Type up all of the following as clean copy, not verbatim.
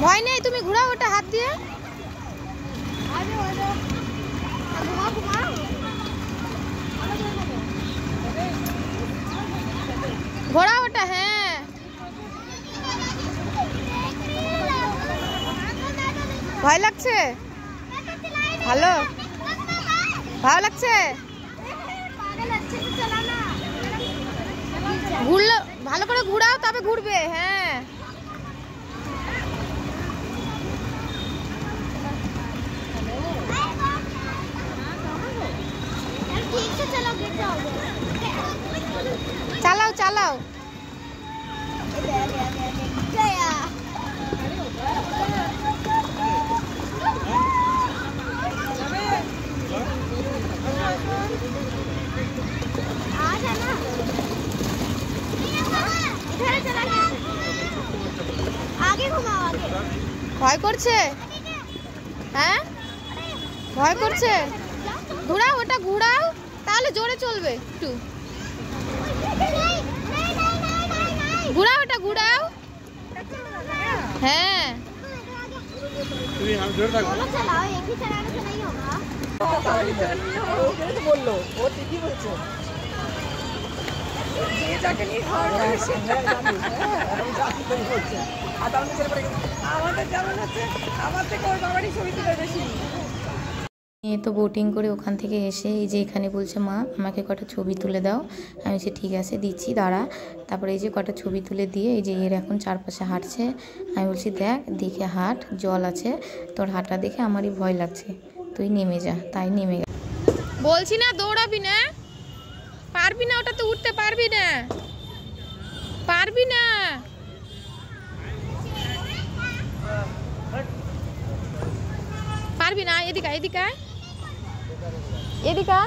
ভয় নেই, তুমি ঘোরাও ওটা হাত দিয়ে। ঘোরাও ওটা। হ্যাঁ ভয় লাগছে? ভালো ভালো লাগছে? ঘুরলো ভালো করে ঘুরাও, তবে ঘুরবে। হ্যাঁ চালাও চালাও। ভয় করছে? হ্যাঁ ভয় করছে? ঘুরাও ওটা, ঘুরাও, তাহলে জোরে চলবে। একটু ঘুরাও ওটা, ঘুরাও। হ্যাঁ বললো ও ঠিকই বলছে। মেয়ে তো বোটিং করে ওখান থেকে এসে এই যে এখানে বলছে, মা আমাকে কটা ছবি তুলে দাও। আমি বলছি ঠিক আছে দিচ্ছি, দাঁড়া। তারপরে এই যে কটা ছবি তুলে দিয়ে এই যে এর এখন চারপাশে হাঁটছে। আমি বলছি দেখ দেখে হাঁট, জল আছে, তোর হাঁটা দেখে আমারই ভয় লাগছে, তুই নেমে যা। তাই নেমে গেল। বলছি না দৌড়াবি না, পারবি না, ওটা তো উঠতে পারবি না, পারবি না। পারবি না। এদিকে এদিকে এদিকে।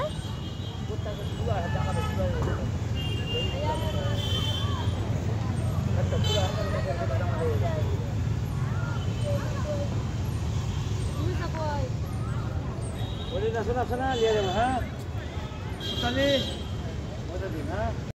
শোনা লিয়ে যাবো। হ্যাঁ